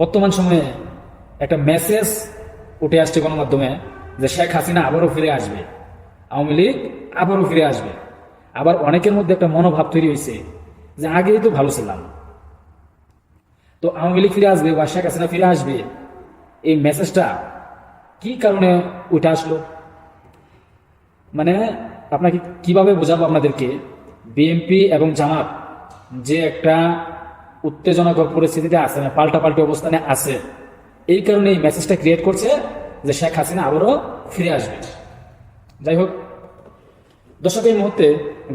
বর্তমান সময়ে একটা মেসেজ উঠে আসছে গণমাধ্যমে যে শেখ হাসিনা আবারও ফিরে আসবে, আওয়ামী লীগ আবারও ফিরে আসবে। আবার অনেকের মধ্যে একটা মনোভাব তৈরি হয়েছে যে আগেই তো ভালো ছিলাম, তো আওয়ামী লীগ ফিরে আসবে বা শেখ হাসিনা ফিরে আসবে, এই মেসেজটা কি কারণে উঠে আসলো? মানে আপনাকে কিভাবে বোঝাবো আপনাদেরকে? বিএনপি এবং জামাত যে একটা উত্তেজনাকর পরিস্থিতিতে আছে, মানে পাল্টাপাল্টি অবস্থানে আছে, এই কারণে এই মেসেজটা ক্রিয়েট করছে যে শেখ হাসিনা আবারও ফিরে আসবে। যাই হোক দর্শক, এই মুহূর্তে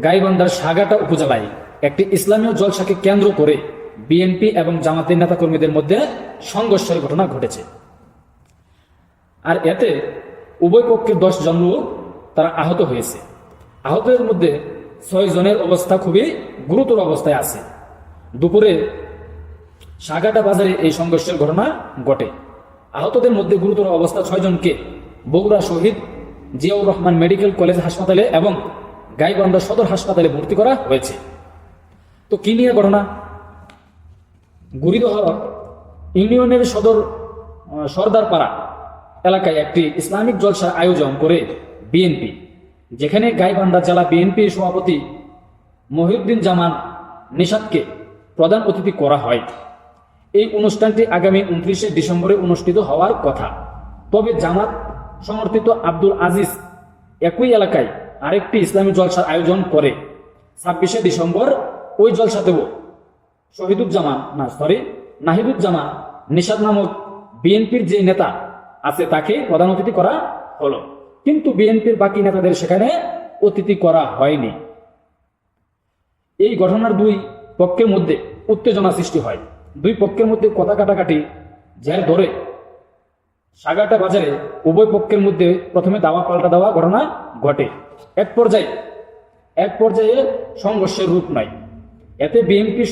গাইবান্ধার সাগাটা উপজেলায় একটি ইসলামীয় জলসাকে কেন্দ্র করে বিএনপি এবং জামাতের নেতাকর্মীদের মধ্যে সংঘর্ষের ঘটনা ঘটেছে। আর এতে উভয় পক্ষের 10 জন লোক তারা আহত হয়েছে। আহতদের মধ্যে 6 জনের অবস্থা খুবই গুরুতর অবস্থায় আছে। দুপুরে সাগাটা বাজারে এই সংঘর্ষের ঘটনা ঘটে। আহতদের মধ্যে গুরুতর অবস্থা 6 জনকে বগুড়া শহীদ জিয়াউর রহমান মেডিকেল কলেজ হাসপাতালে এবং গাইবান্ধা সদর হাসপাতালে ভর্তি করা হয়েছে। তো কি নিয়ে ঘটনা? গুড়িদহ ইউনিয়নের সর্দারপাড়া এলাকায় একটি ইসলামিক জলসার আয়োজন করে বিএনপি, যেখানে গাইবান্ধা জেলা বিএনপির সভাপতি মহিউদ্দিন জামান নিশাদকে প্রধান অতিথি করা হয়। এই অনুষ্ঠানটি আগামী 29শে ডিসেম্বরে অনুষ্ঠিত হওয়ার কথা। তবে জামাত সমর্থিত আব্দুল আজিজ একই এলাকায় আরেকটি ইসলামী জলসার আয়োজন করে 26শে ডিসেম্বর। ওই জলসাতেও নাহিদুজ্জামান নিশাদ নামক বিএনপির যে নেতা আছে তাকে প্রধান অতিথি করা হলো, কিন্তু বিএনপির বাকি নেতাদের সেখানে অতিথি করা হয়নি। এই ঘটনার দুই পক্ষের মধ্যে উত্তেজনা সৃষ্টি হয়। দুই পক্ষের মধ্যে কথা কাটাকাটি জের ধরে সাগাটা বাজারে উভয় পক্ষের মধ্যে প্রথমে দাওয়া পাল্টা দেওয়া ঘটনা ঘটে। এক পর্যায়ে সংঘর্ষের রূপ নেয়। এতে বিএনপির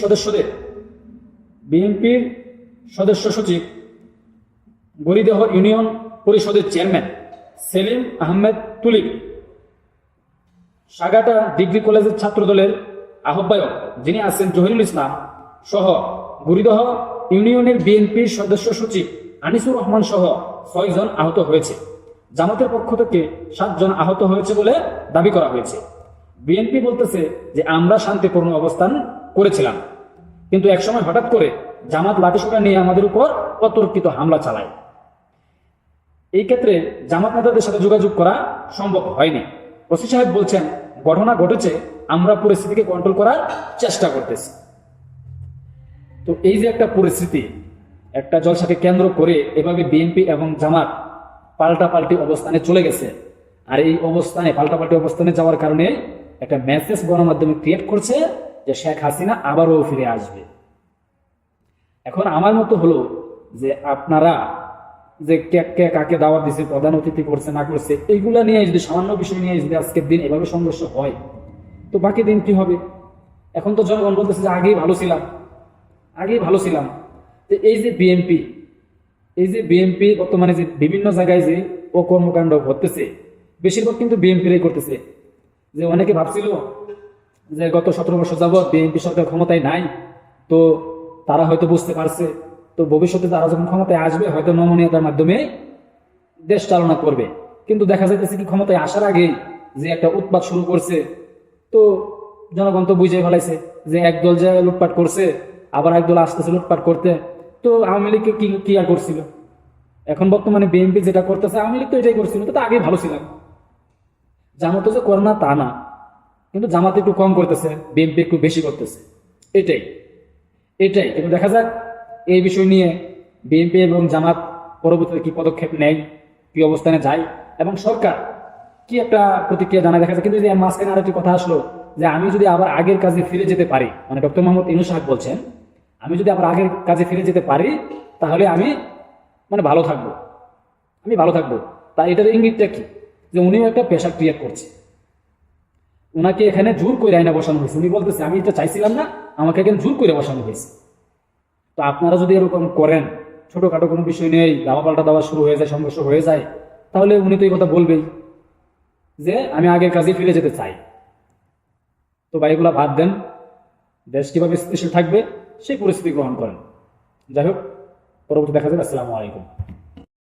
সদস্য সচিব, গরিদহ ইউনিয়ন পরিষদের chairman Selim Ahmed tulip, সাগাটা degree কলেজের ছাত্রদলের আহ্বায়ক যিনি আছেন জহিরুল ইসলাম সহ গরিদহ ইউনিয়নের বিএনপির সদস্য সচিব আনিসুর রহমান সহ 6 জন আহত হয়েছে। জামাতের পক্ষ থেকে 7 জন আহত হয়েছে বলে দাবি করা হয়েছে। বিএনপি বলতেছে যে আমরা শান্তিপূর্ণ অবস্থান করেছিলাম, কিন্তু একসময় হঠাৎ করে জামাত লাঠিসোঁটা নিয়ে আমাদের উপর অতর্কিত হামলা চালায়। এই ক্ষেত্রে জামাত নেতাদের সাথে যোগাযোগ করা সম্ভব হয়নি। ওসি সাহেব বলছেন, ঘটনা ঘটেছে, আমরা পরিস্থিতিকে কন্ট্রোল করার চেষ্টা করতেছি। তো এই যে একটা পরিস্থিতি, একটা জলসাকে কেন্দ্র করে এভাবে বিএনপি এবং জামাত পাল্টাপাল্টি অবস্থানে চলে গেছে। আর এই অবস্থানে পাল্টাপাল্টি অবস্থানে যাওয়ার কারণে একটা মেসেজ গণমাধ্যমে ক্রিয়েট করছে যে শেখ হাসিনা আবারও ফিরে আসবে। এখন আমার মতো হলো যে আপনারা যে কে কাকে দাওয়াত দিচ্ছে, প্রধান অতিথি করছে না করছে, এইগুলা নিয়ে যদি সামান্য বিষয় নিয়ে যদি আজকের দিন এভাবে সংঘর্ষ হয়, তো বাকি দিন কি হবে? এখন তো জনগণ বলতেছে যে আগেই ভালো ছিলাম। তো এই যে বিএনপি বর্তমানে যে বিভিন্ন জায়গায় যে ও কর্মকাণ্ড ঘটতেছে, বেশিরভাগ কিন্তু বিএনপিরাই করতেছে। যে অনেকে ভাবছিল যে গত 17 বছর যাবৎ বিএনপি সরকার ক্ষমতায় নাই, তো তারা হয়তো বুঝতে পারছে, তো ভবিষ্যতে তারা যখন ক্ষমতায় আসবে হয়তো নমনীয়তার মাধ্যমে দেশ চালনা করবে। কিন্তু দেখা যাইতেছে কি, ক্ষমতায় আসার আগেই যে একটা উৎপাত শুরু করছে, তো জনগণ তো বুঝে ফেলাইছে যে একদল যে লুটপাট করছে, আবার একদল আসতেছে লুটপাট করতে। তো আওয়ামী লীগকে কি আর করছিল? এখন বর্তমানে বিএনপি যেটা করতেছে, আওয়ামী লীগ তো এটাই করছিল, তো আগেই ভালো ছিলাম। জামাত যে করে না তা না, কিন্তু জামাত একটু কম করতেছে, বিএনপি একটু বেশি করতেছে। এটাই কিন্তু দেখা যাক এই বিষয় নিয়ে বিএনপি এবং জামাত পরবর্তীতে কি পদক্ষেপ নেয়, কি অবস্থানে যায়, এবং সরকার কি একটা প্রতিক্রিয়া জানায় দেখা যায়। কিন্তু যে মাঝখানে আরেকটি কথা আসলো যে আমি যদি আবার আগের কাজে ফিরে যেতে পারি, মানে ডক্টর মোহাম্মদ ইউনূস সাহেব বলছেন, আমি যদি আবার আগের কাজে ফিরে যেতে পারি তাহলে আমি ভালো থাকবো। তাই এটার ইঙ্গিতটা কি? যে উনিও একটা প্রেশার ক্রিয়েট করছে, ওনাকে এখানে জোর করে আইনা বসানো হয়েছে। উনি বলতেছে আমি এটা চাইছিলাম না, আমাকে এখানে জোর করে বসানো হয়েছে। তো আপনারা যদি এরকম করেন, ছোটখাটো কোনো বিষয় নিয়ে দাবা পাল্টা দেওয়া শুরু হয়ে যায়, সংঘর্ষ হয়ে যায়, তাহলে উনি তো এই কথা বলবেই যে আমি আগের কাজে ফিরে যেতে চাই। তো ভাই এগুলা বাদ দেন, দেশ কিভাবে স্থিতিশীল থাকবে সেই পরিস্থিতি গ্রহণ করেন। যাই হোক, পরবর্তী দেখা যাবে। আসসালামু আলাইকুম।